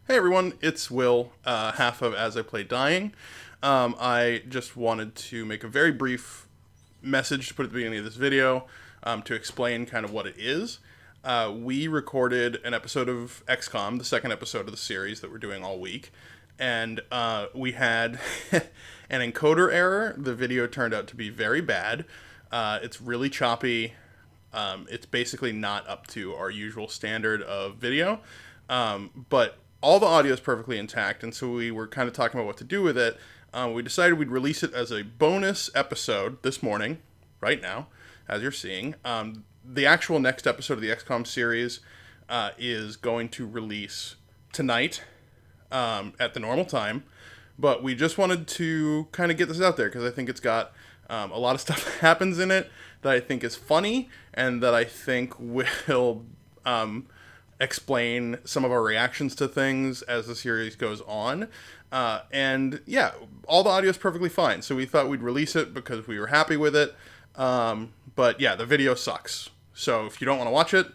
Hey everyone, it's Will, half of As I Play Dying. I just wanted to make a very brief message to put at the beginning of this video to explain kind of what it is. We recorded an episode of XCOM, the second episode of the series that we're doing all week, and we had an encoder error. The video turned out to be very bad. It's really choppy. It's basically not up to our usual standard of video, but all the audio is perfectly intact, and so we were kind of talking about what to do with it. We decided we'd release it as a bonus episode this morning, right now, as you're seeing. The actual next episode of the XCOM series is going to release tonight at the normal time, but we just wanted to kind of get this out there because I think it's got a lot of stuff that happens in it that I think is funny and that I think will explain some of our reactions to things as the series goes on. And yeah, all the audio is perfectly fine. So we thought we'd release it because we were happy with it. But yeah, the video sucks. So if you don't want to watch it,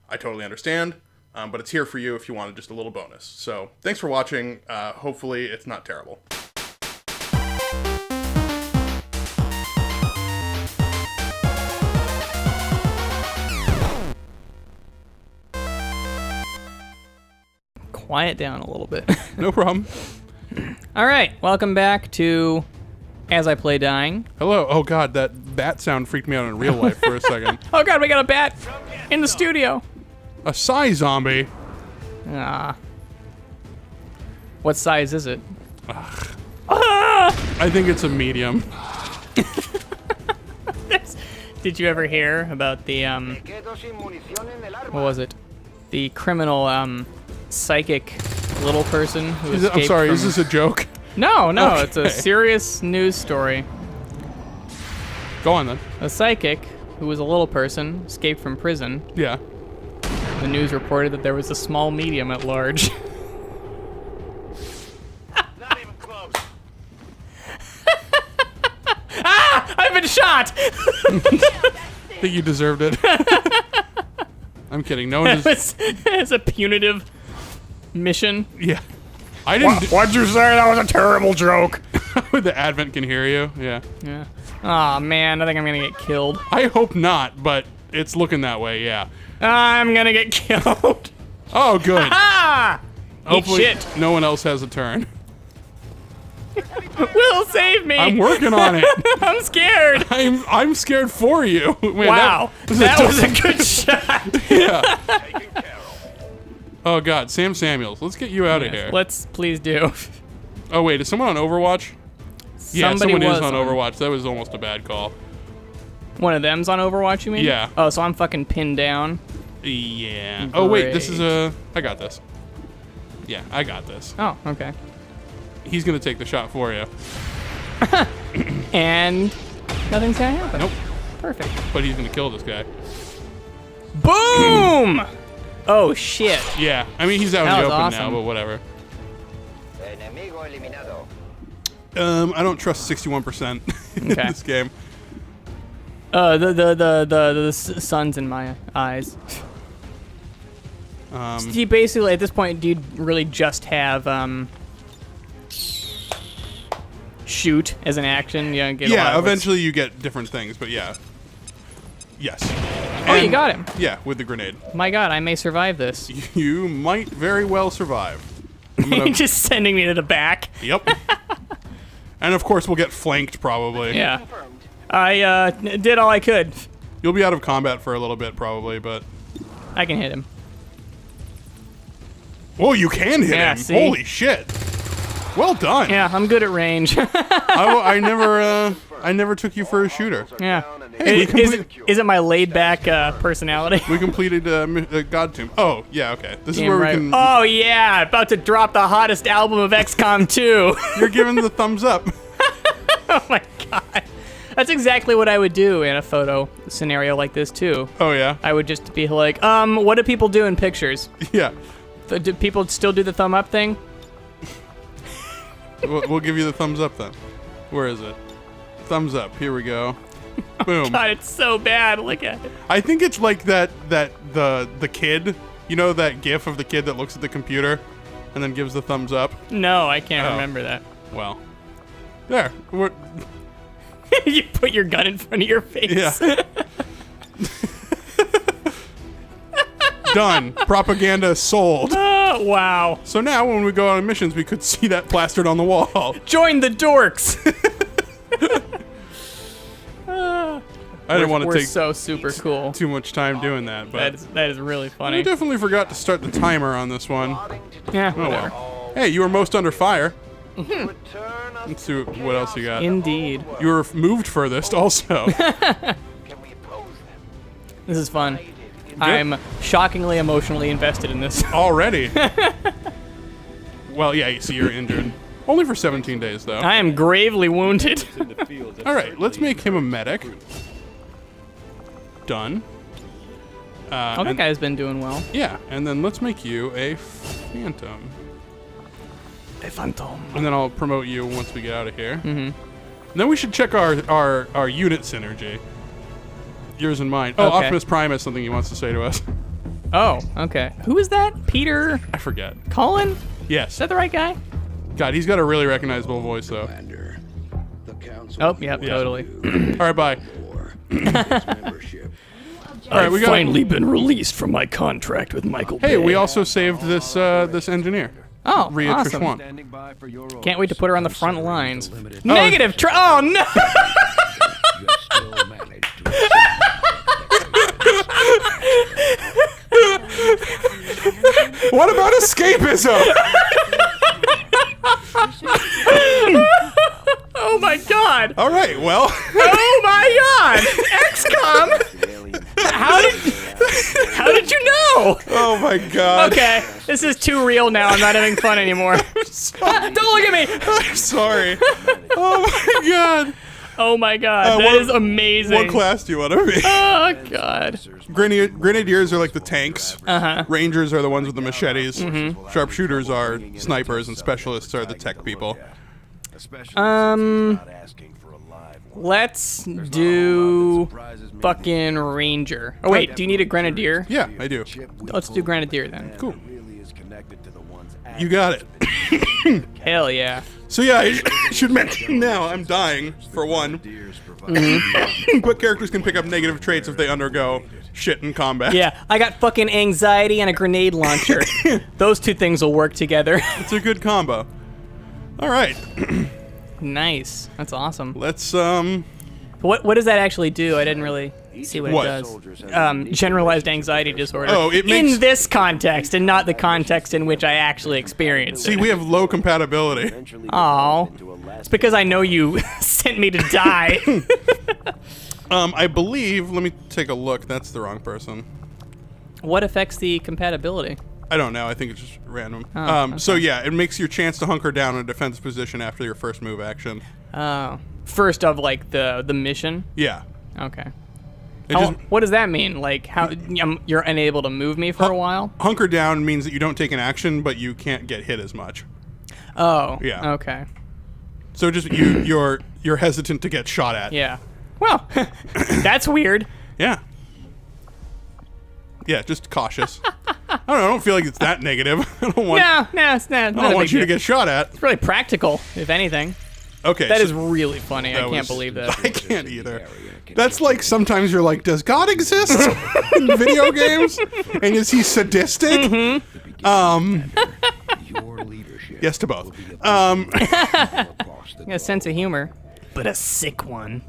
I totally understand. But it's here for you if you wanted just a little bonus. So thanks for watching. Hopefully it's not terrible. Quiet down a little bit. No problem. All right, welcome back to As I Play Dying. Hello. Oh god, that bat sound freaked me out in real life for a second. Oh god, we got a bat in the studio. A Psy zombie. What size is it? I think it's a medium. Did you ever hear about the what was it? The criminal psychic little person who escaped I'm sorry, from... is this a joke? No, Okay. It's a serious news story. Go on then. A psychic who was a little person escaped from prison. Yeah. The news reported that there was a small medium at large. Not even close. I've been shot! I think you deserved it. I'm kidding. No one is. It's a punitive mission. Yeah. I didn't. What'd you say? That was a terrible joke. The Advent can hear you. Yeah. Yeah. Aw, man, I think I'm gonna get killed. I hope not, but it's looking that way. Yeah. I'm gonna get killed. Oh, good. Ah! Hopefully, Eat shit. no one else has a turn. Will save me. I'm working on it. I'm scared. I'm scared for you. Man, Wow, that was a good shot. Yeah. Oh god, Sam Samuels. Let's get you out of here. Let's please do. Oh wait, is someone on Overwatch? Yeah, Somebody someone was is on Overwatch. That was almost a bad call. One of them's on Overwatch, you mean? Yeah. Oh, so I'm fucking pinned down. Yeah. Oh wait, this is Great. I got this. Yeah, I got this. Oh, okay. He's gonna take the shot for you. And nothing's gonna happen. Nope. Perfect. But he's gonna kill this guy. Boom! Oh shit. Yeah. I mean, he's out in That the was open awesome. now, but whatever. Enemigo eliminado. I don't trust 61% in Okay. this game. The sun's in my eyes. Do you basically, at this point, do you really just have shoot as an action? You get a lot Yeah, of eventually you get different things, but yeah. Yes. Oh, you And- got him. Yeah, with the grenade. My god, I may survive this. You might very well survive. I'm gonna- Just sending me to the back. Yep. And of course we'll get flanked probably. Yeah. I did all I could. You'll be out of combat for a little bit probably, but I can hit him. oh, you can hit Yeah, him. see? Holy shit. Well done. Yeah, I'm good at range. I never took you for a shooter. Yeah. Hey, we Is it my laid back personality? We completed God Tomb. Oh, yeah, okay. This is Damn where right. we can Oh yeah, about to drop the hottest album of XCOM2. You're giving the thumbs up. Oh my god. That's exactly what I would do in a photo scenario like this too. Oh yeah. I would just be like, what do people do in pictures? Yeah. Do people still do the thumb up thing? We'll give you the thumbs up then. Where is it? Thumbs up. Here we go. Boom. God, it's so bad. Look at it. I think it's like the kid, you know, that gif of the kid that looks at the computer and then gives the thumbs up. No, I can't Oh. remember that. Well, there. You put your gun in front of your face. Yeah. Done. Propaganda sold. Oh, wow. So now when we go on missions, we could see that plastered on the wall. Join the dorks. I didn't want to We're take so super cool. too much time doing that, but That is really I funny. definitely forgot to start the timer on this one. Yeah, Oh whatever. well. Hey, you were most under fire. Let's see what else you got. Indeed. You were moved furthest also. This is fun. I'm shockingly emotionally invested in this. Already. Well, yeah, you see you're injured. Only for 17 days, though. I am gravely wounded. All right, let's make him a medic. Done. Oh, that guy's been doing well. Yeah, and then let's make you a phantom. A phantom. And then I'll promote you once we get out of here. Mm-hmm. Then we should check our unit synergy. Yours and mine. Oh, Okay. Optimus Prime has something he wants to say to us. Oh, okay. Who is that? Peter I forget. Cullen? Is Yes. that the right guy? God, he's got a really recognizable voice, though. Oh, yep, totally. All right, bye. All right, we got. been released from my contract with Michael Hey, we also saved this this engineer. Oh, Rhea awesome. Trishwan. Can't wait to put her on the front lines. Negative. Oh, no. What about escapism? Oh, my God. All right, well. Oh, my God. XCOM. How did you know? Oh my God. Okay, this is too real now. I'm not having fun anymore. Don't look at me. I'm sorry. Oh my God. Oh my God, that is amazing. What class do you want to be? Oh God. Grenadiers are like the tanks. Uh-huh. Rangers are the ones with the machetes. Sharpshooters are snipers, and specialists are the tech people. Let's do fucking Ranger. Oh wait, do you need a Grenadier? Yeah, I do. Let's do Grenadier then. Cool. You got it. Hell yeah. So yeah, I should mention now, I'm dying, for one. But characters can pick up negative traits if they undergo shit in combat. Yeah, I got fucking anxiety and a grenade launcher. Those two things will work together. It's a good combo. All right. Nice. That's awesome. Let's, What does that actually do? I didn't really see what What? it does. Generalized anxiety disorder. Oh, it makes- in this context and not the context in which I actually experienced see, it. we have low compatibility. Oh, it's because I know you sent me to die. I believe, let me take a look, that's the wrong person. What affects the compatibility? I don't know, I think it's just random. Oh, So yeah, it makes your chance to hunker down in a defensive position after your first move action. Oh, first of like the mission. Yeah. Okay. It just, What does that mean? Like how you're unable to move me for a while? hunker down means that you don't take an action, but you can't get hit as much. Oh. Yeah. Okay. So just you're hesitant to get shot at. Yeah. Well, that's weird. Yeah. Yeah, just cautious. I don't feel like it's that negative. I don't want, No, it's not. I don't want you to get shot at. It's really practical, if anything. Okay. That so is really funny. I can't believe that. I can't either. That's like sometimes you're like, does God exist in video games? And is he sadistic? Yes to both. A sense of humor, but a sick one.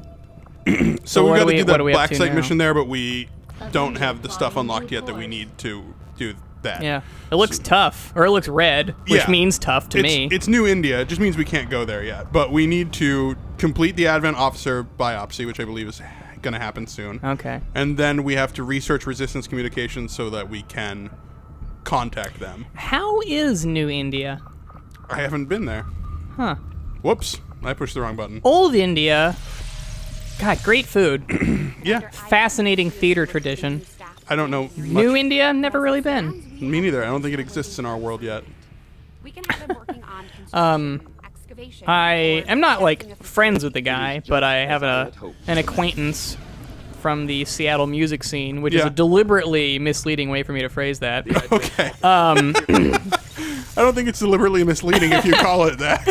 So what we got do to we- do what that do we up black to site now? mission there, but we don't have the stuff unlocked yet that we need to do that. Yeah, it looks tough, or it looks red, which Yeah. means tough to me. It's New India. It just means we can't go there yet. But we need to complete the Advent Officer biopsy, which I believe is going to happen soon. Okay. And then we have to research resistance communications so that we can contact them. How is New India? I haven't been there. Huh. Whoops. I pushed the wrong button. Old India. God, great food. Yeah. Fascinating theater tradition. I don't know much. New India, never really been. Me neither. I don't think it exists in our world yet. We can have him working on construction, excavation. I am not like friends with the guy, but I have an acquaintance from the Seattle music scene, which is Yeah. a deliberately misleading way for me to phrase that. Okay. I don't think it's deliberately misleading if you call it that.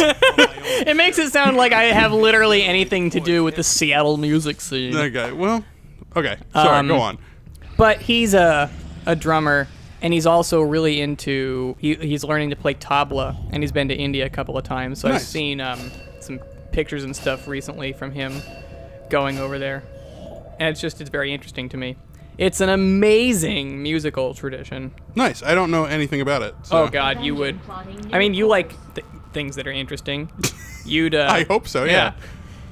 It makes it sound like I have literally anything to do with the Seattle music scene. Okay, well, okay. Sorry, go on. But he's a drummer, and he's also really into. He's learning to play tabla, and he's been to India a couple of times. So I've Nice. seen some pictures and stuff recently from him going over there, and it's very interesting to me. It's an amazing musical tradition. Nice. I don't know anything about it. So. Oh God, you would. I mean, you like things that are interesting. You'd. I hope so. Yeah.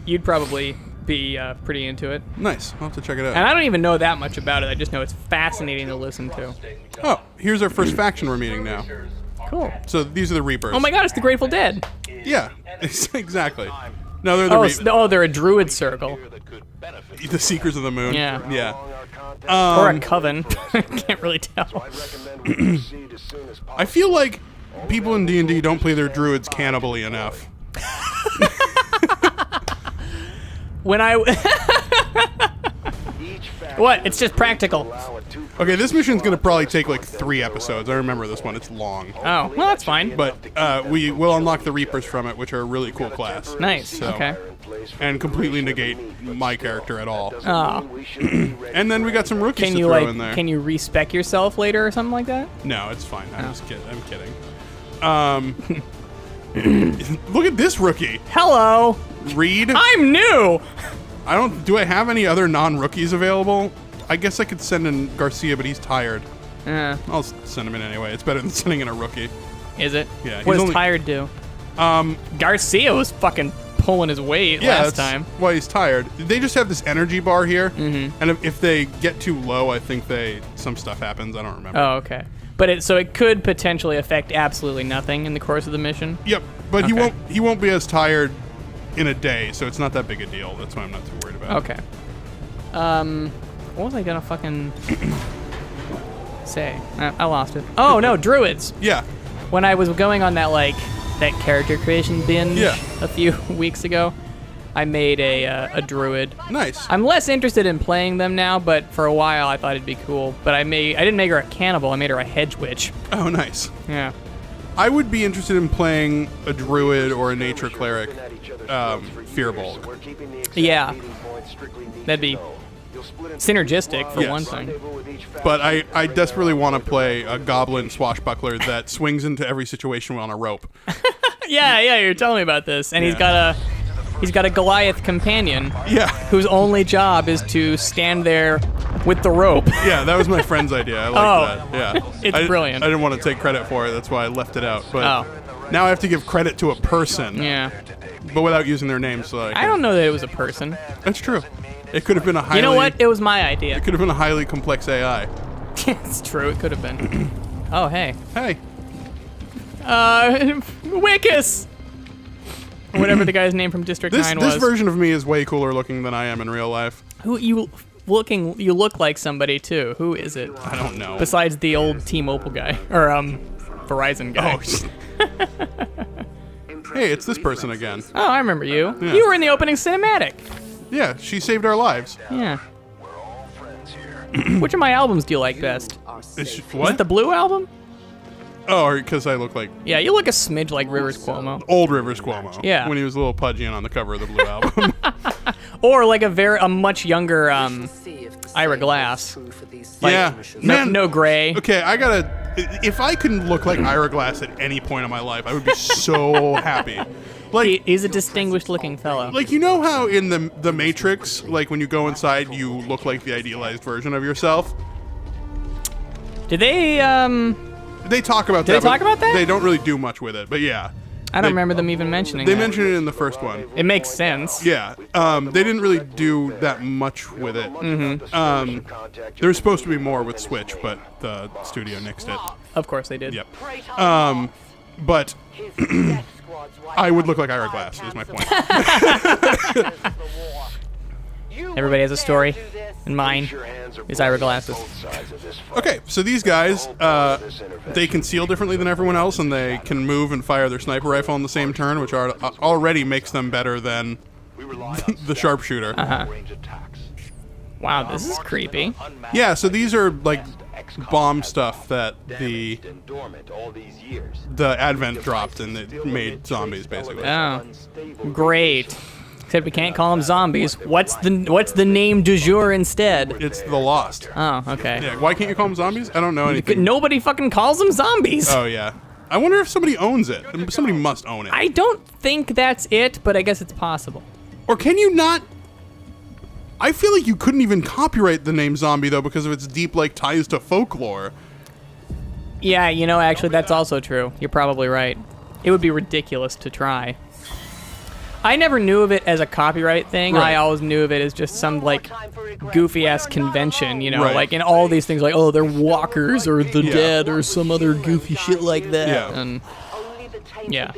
You'd probably be pretty into it. Nice. I'll have to check it out. And I don't even know that much about it. I just know it's fascinating to listen to. Oh, here's our first faction we're meeting now. Cool. So these are the Reapers. Oh my God, it's the Grateful Dead. Yeah, exactly. No, they're the They're a druid circle. the Seekers of the Moon. Yeah. Yeah. Or a coven. Can't really tell. I feel like people in D&D don't play their druids cannibally enough. When I... What? It's just practical. Okay, this mission's gonna probably take like 3 episodes. I remember this one. It's long. Oh, well, that's fine. But we will unlock the Reapers from it, which are a really cool class. Nice. So- Okay. And completely negate my character at all. Oh. And then we got some rookies Can to you throw in there. Can you respec yourself later or something like that? No, it's fine. I'm kidding. Look at this rookie. Hello. Reed. I'm new. Do I have any other non-rookies available? I guess I could send in Garcia, but he's tired. I'll send him in anyway. It's better than sending in a rookie. Is it? Yeah, What he's does only- tired do? Garcia was fucking pulling his weight last time. Why he's tired. They just have this energy bar here, and if they get too low, I think some stuff happens. I don't remember. Oh, okay. But it could potentially affect absolutely nothing in the course of the mission. Yep, but Okay. he won't be as tired in a day, so it's not that big a deal. That's why I'm not too worried about it. Okay. What was I gonna fucking say? I lost it. Oh no, druids. Yeah. When I was going on that character creation binge Yeah. a few weeks ago, I made a druid. Nice. I'm less interested in playing them now, but for a while I thought it'd be cool. But I didn't make her a cannibal. I made her a hedge witch. Oh, nice. Yeah. I would be interested in playing a druid or a nature cleric, Fearbulk. Yeah. That'd be synergistic for Yes. one thing. But I desperately want to play a goblin swashbuckler that swings into every situation on a rope. Yeah, you're telling me about this. And he's got a Goliath companion Yeah. whose only job is to stand there with the rope. Yeah, that was my friend's idea. I like that. Yeah. It's brilliant. I didn't want to take credit for it. That's why I left it out. But Oh. now I have to give credit to a person, Yeah. but without using their name. So I don't know that it was a person. That's true. It could have been a highly. You know what? It was my idea. It could have been a highly complex AI. It's true. It could have been. Oh, hey. Hey. Wickus! Whatever the guy's name from District 9 was. This version of me is way cooler looking than I am in real life. Who you look like somebody too. Who is it? I don't know. Besides the old T-Mobile guy or Verizon guy. Hey, it's this person again. Oh, I remember you. Yeah. You were in the opening cinematic. Yeah, she saved our lives. Yeah. Which of my albums do you like best? Is Is what? it the Blue album? Oh, because I look like Yeah, you look a smidge like Rivers Cuomo. old Rivers Cuomo. Yeah. When he was a little pudgy and on the cover of the Blue album. Or like a much younger Ira Glass. Yeah. No, Man. no gray. Okay, I gotta. If I can look like Ira Glass at any point in my life, I would be so happy. Like, He's a distinguished looking fellow. you know how in the Matrix, like when you go inside, you look like the idealized version of yourself. Did they They talk about Did that. they talk but about that? They don't really do much with it, but yeah. I don't They- remember them even mentioning They that. mentioned it in the first one. It makes sense. Yeah. They didn't really do that much with it. Mm-hmm. There was supposed to be more with Switch, but the studio nixed it. Of course they did. Yep. But I would look like Ira Glass, is my point. Everybody has a story, and mine is Ira Glass's. Okay, so these guys, they conceal differently than everyone else, and they can move and fire their sniper rifle on the same turn, which already makes them better than the sharpshooter. Wow, this is creepy. Yeah, so these are like bomb stuff that the Advent dropped, and it made zombies basically. Oh, great. Except we can't call them zombies. What's the name du jour instead? It's the Lost. Oh, okay. Yeah, why can't you call them zombies? I don't know anything. Nobody fucking calls them zombies. Oh yeah. I wonder if somebody owns it. Somebody must own it. I don't think that's it, but I guess it's possible. Or can you not? I feel like you couldn't even copyright the name zombie though because of its deep like ties to folklore. Yeah, actually that's also true. You're probably right. It would be ridiculous to try. I never knew of it as a copyright thing. Right. I always knew of it as just some like goofy ass convention, Right. like in all these things like, oh, they're walkers or the Yeah. dead or some other goofy shit like that. Yeah. And yeah.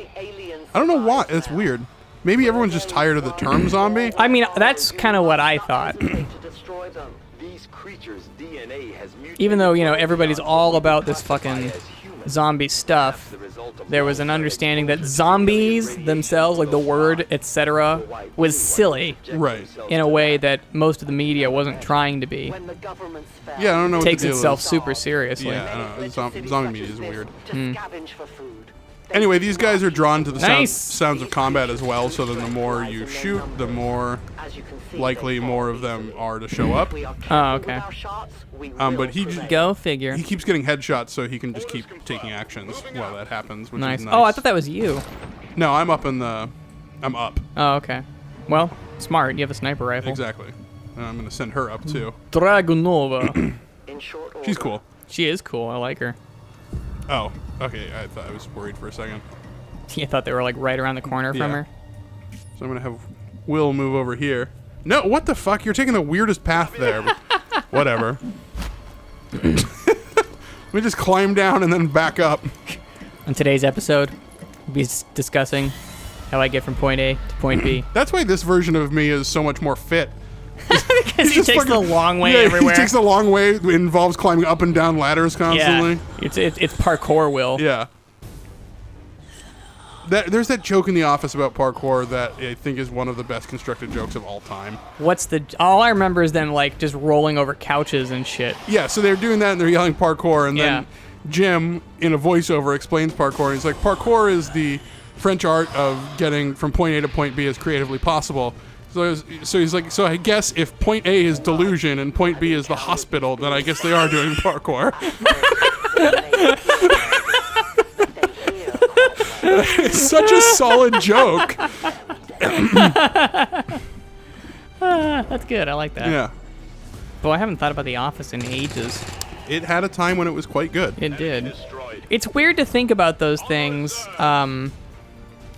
I don't know why. It's weird. Maybe everyone's just tired of the term zombie. I mean, that's kind of what I thought. Even though, everybody's all about this fucking zombie stuff, there was an understanding that zombies themselves, like the word, etc., was silly Right. in a way that most of the media wasn't trying to be. Yeah, I don't know what Takes the deal itself is. super seriously. Yeah, I don't know. Zombie media is weird. Anyway, these guys are drawn to the Nice. sounds of combat as well, so then the more you shoot, the more likely more of them are to show up. Oh, okay. But he Go figure. keeps getting headshots, so he can just keep taking actions while that happens, which Nice. is nice. Oh, I thought that was you. No, I'm up in the... I'm up. Oh, okay. Well, smart. You have a sniper rifle. Exactly. And I'm going to send her up, too. Dragunova. She's cool. She is cool. I like her. Oh, okay. I was worried for a second. You thought they were like right around the corner from Yeah. her? So I'm going to have Will move over here. No, what the fuck? You're taking the weirdest path there. But whatever. Let me just climb down and then back up. On today's episode, we'll be discussing how I get from point A to point B. That's why this version of me is so much more fit. Because he just takes the fucking- long way Yeah, everywhere. he takes the long way. It involves climbing up and down ladders constantly. Yeah. It's parkour, Will. Yeah. There's that joke in The Office about parkour that I think is one of the best constructed jokes of all time. All I remember is them like just rolling over couches and shit. Yeah, so they're doing that and they're yelling parkour, and then Jim, in a voiceover, explains parkour. And he's like, parkour is the French art of getting from point A to point B as creatively possible. So he's like, so I guess if point A is delusion and point B is the hospital, then I guess they are doing parkour. It's such a solid joke. That's good. I like that. Yeah. But I haven't thought about The Office in ages. It had a time when it was quite good. It did. It's weird to think about those things.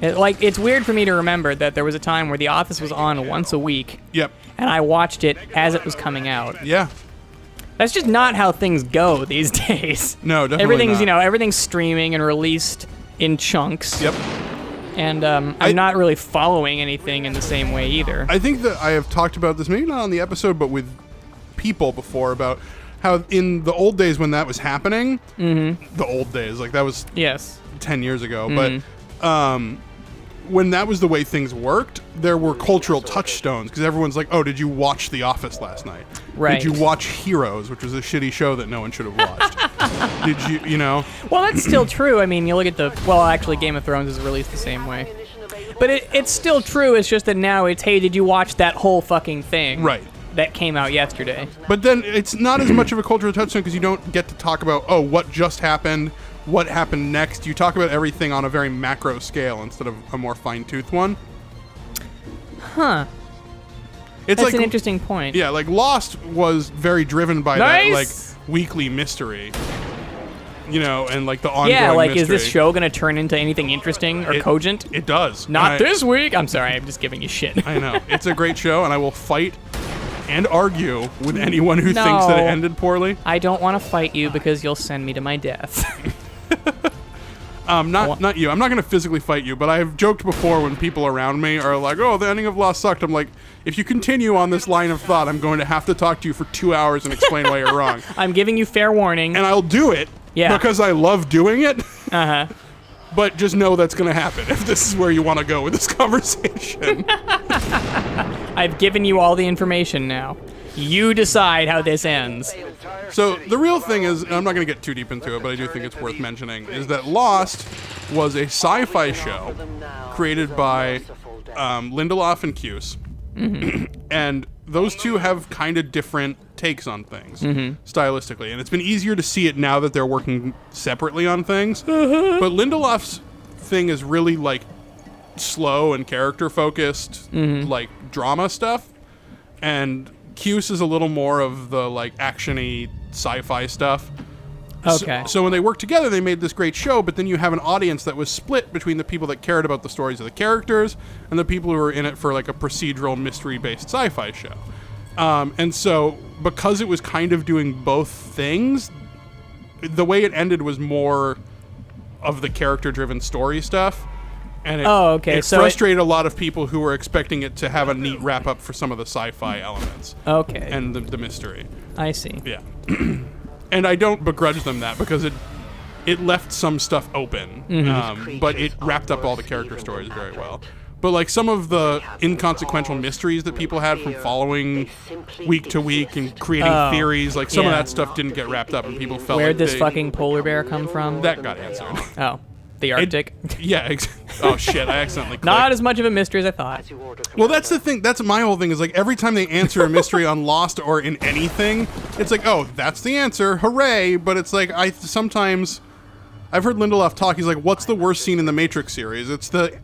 It's weird for me to remember that there was a time where The Office was on once a week, Yep. and I watched it as it was coming out. Yeah. That's just not how things go these days. No, definitely Everything's not. everything's streaming and released in chunks. Yep. And I'm not really following anything in the same way either. I think that I have talked about this, maybe not on the episode, but with people before, about how in the old days when that was happening, the old days, like that was Yes. 10 years ago, but when that was the way things worked, there were cultural touchstones, because everyone's like, oh, did you watch The Office last night? Right. Did you watch Heroes, which was a shitty show that no one should have watched? Did you know? Well, that's still true. I mean, you look at actually, Game of Thrones is released the same way. But it's still true. It's just that now it's, hey, did you watch that whole fucking thing? Right. That came out yesterday. But then it's not as much of a cultural touchstone because you don't get to talk about, oh, what just happened, what happened next. You talk about everything on a very macro scale instead of a more fine-toothed one. Huh. It's That's like an interesting point. Yeah, like Lost was very driven by Nice! that like weekly mystery. You know, and like the ongoing Yeah, like, mystery. is this show going to turn into anything interesting or cogent? It does. Not this week. I'm sorry, I'm just giving you shit. I know. It's a great show, and I will fight and argue with anyone who thinks that it No. ended poorly. I don't want to fight you because you'll send me to my death. Not you. I'm not going to physically fight you, but I've joked before when people around me are like, oh, the ending of Lost sucked. I'm like, if you continue on this line of thought, I'm going to have to talk to you for 2 hours and explain why you're wrong. I'm giving you fair warning. And I'll do it because I love doing it. Uh-huh. But just know that's going to happen if this is where you want to go with this conversation. I've given you all the information now. You decide how this ends. So the real thing is, and I'm not going to get too deep into it, but I do think it's worth mentioning, is that Lost was a sci-fi show created by Lindelof and Cuse. And those two have kind of different takes on things stylistically, and it's been easier to see it now that they're working separately on things. But Lindelof's thing is really like slow and character focused, like drama stuff, and Cuse is a little more of the like actiony sci-fi stuff. Okay. So when they worked together, they made this great show, but then you have an audience that was split between the people that cared about the stories of the characters and the people who were in it for like a procedural mystery-based sci-fi show. And so because it was kind of doing both things, the way it ended was more of the character-driven story stuff. And it frustrated a lot of people who were expecting it to have a neat wrap-up for some of the sci-fi elements. Okay. And the mystery. I see. Yeah. And I don't begrudge them that because it left some stuff open, but it wrapped up all the character stories very well. But like some of the inconsequential mysteries that people had from following week to week and creating theories, like some of that stuff didn't get wrapped up, and people felt Where'd like this fucking polar bear come from? that got answered. Oh, the Arctic. Oh shit! I accidentally clicked. Not as much of a mystery as I thought. Well, that's the thing. That's my whole thing. Is like every time they answer a mystery on Lost or in anything, it's like, oh, that's the answer, hooray! But it's like sometimes I've heard Lindelof talk. He's like, what's the worst scene in the Matrix series? It's the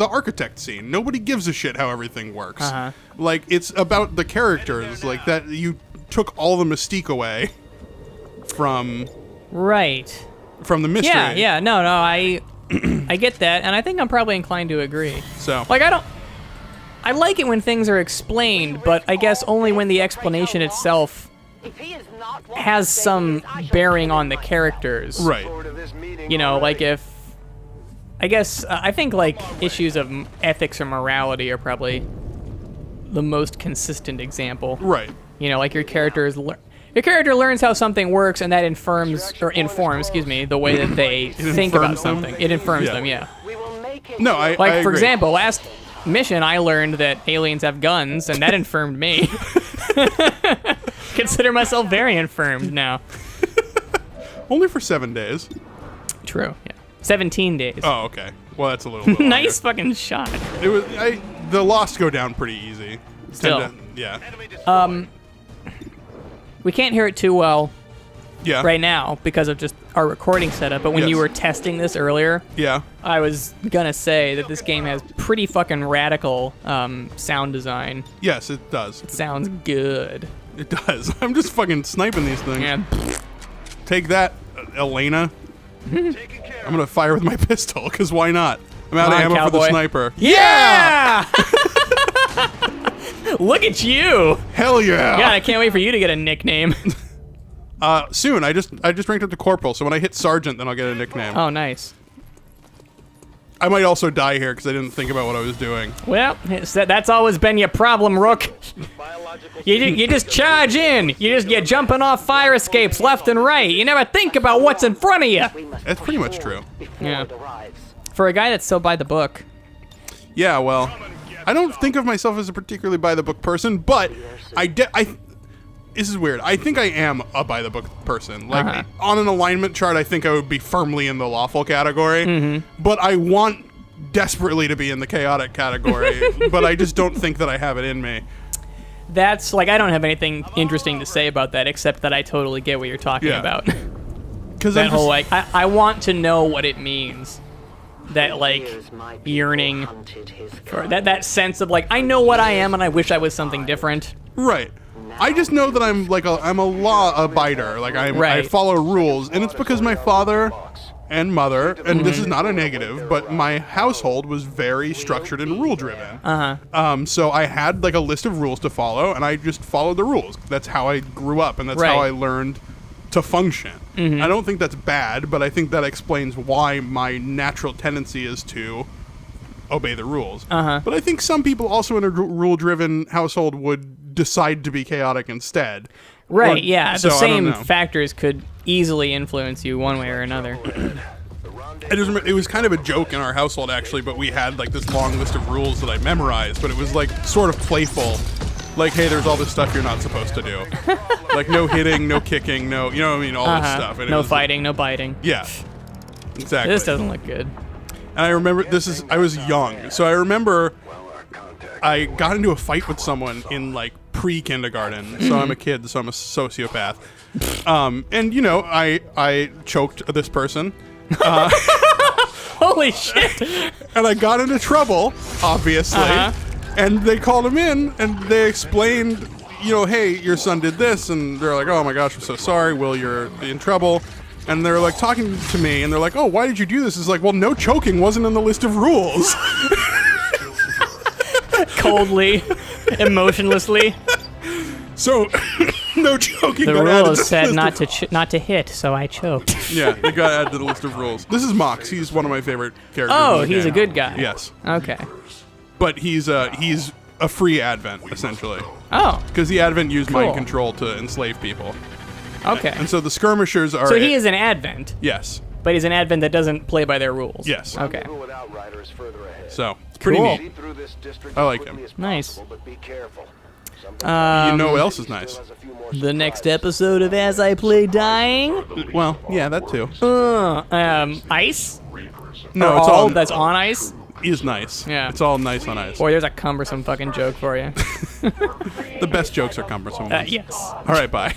architect scene. Nobody gives a shit how everything works. Like it's about the characters. Like that you took all the mystique away from the mystery. Yeah. No, I get that, and I think I'm probably inclined to agree. So like I like it when things are explained, but I guess only when the explanation itself has some bearing on the characters. right. You know, like if I think like issues of ethics or morality are probably the most consistent example. Right. You know, like your character learns how something works, and that informs the way that they think about something. It informs them, yeah. No, I Like, for agree. example, last mission I learned that aliens have guns, and that infirmed me. Consider myself very infirmed now. Only for 7 days. True, yeah. 17 days. Oh, okay. Well, that's a little bit Nice fucking shot. It was the Lost go down pretty easy. Still. Yeah. We can't hear it too well Yeah. right now because of just our recording setup, but when Yes. you were testing this earlier, Yeah. I was gonna say that this game has pretty fucking radical sound design. Yes, it does. It sounds good. It does. I'm just fucking sniping these things. Yeah. Take that, Elena. I'm gonna fire with my pistol, because why not? I'm out of ammo for the cowboy. sniper. Yeah! Look at you! Hell yeah! God, I can't wait for you to get a nickname. Soon. I just ranked up to corporal, so when I hit sergeant, then I'll get a nickname. Oh, nice. I might also die here because I didn't think about what I was doing. Well, that's always been your problem, Rook. You just charge in. You're jumping off fire escapes left and right. You never think about what's in front of you. That's pretty much true. Yeah. For a guy that's so by the book. Yeah, well, I don't think of myself as a particularly by-the-book person, but this is weird. I think I am a by-the-book person. Like, on an alignment chart, I think I would be firmly in the lawful category, but I want desperately to be in the chaotic category, but I just don't think that I have it in me. That's, like, I don't have anything interesting to say about that, except that I totally get what you're talking about. Because that whole, like, I want to know what it means. That, like, yearning, for that sense of, like, I know what I am and I wish I was something different. Right. I just know that I'm a law abider. Like I follow rules, and it's because my father and mother, and this is not a negative, but my household was very structured and rule driven. So I had like a list of rules to follow, and I just followed the rules. That's how I grew up, and that's how I learned to function. I don't think that's bad, but I think that explains why my natural tendency is to obey the rules. But I think some people also in a rule-driven household would decide to be chaotic instead. Right, yeah. So the same factors could easily influence you one way or another. It was kind of a joke in our household, actually, but we had like this long list of rules that I memorized, but it was like sort of playful. Like, hey, there's all this stuff you're not supposed to do. Like, no hitting, no kicking, no, you know what I mean, all this stuff. And it No was- fighting, no biting. Yeah, exactly. This doesn't look good. And I remember I was young, so I remember I got into a fight with someone in like pre-kindergarten. So I'm a kid, so I'm a sociopath. And you know, I choked this person. Holy shit! And I got into trouble, obviously. And they called him in, and they explained, you know, hey, your son did this, and they're like, oh my gosh, I'm so sorry, Will, you're in trouble. And they're like talking to me, and they're like, oh, why did you do this? It's like, well, no choking wasn't in the list of rules. Coldly, emotionlessly. So, no choking. The got added to rules the said list not to hit, so I choked. Yeah, it got added to the list of rules. This is Mox. He's one of my favorite characters. Oh, in the he's a game. good guy. Yes, Okay. but he's a free Advent essentially, Oh, because the Advent use Cool. mind control to enslave people, okay. and so the skirmishers are. So he is an advent, Yes. but he's an advent that doesn't play by their rules. Yes. Okay. Rendezvous with Outriders further ahead. So it's pretty Cool. neat. Speed through this district I as like quickly him. as Nice. possible, but be careful. You know what else is nice? Still has a few more The next surprises. episode of As I Play Dying. Well, yeah, that too. Ice. No, Or it's all all that's on ice. is nice. Yeah. It's all nice on ice. Boy, there's a cumbersome fucking joke for you. The best jokes are cumbersome ones. Yes. All right, bye.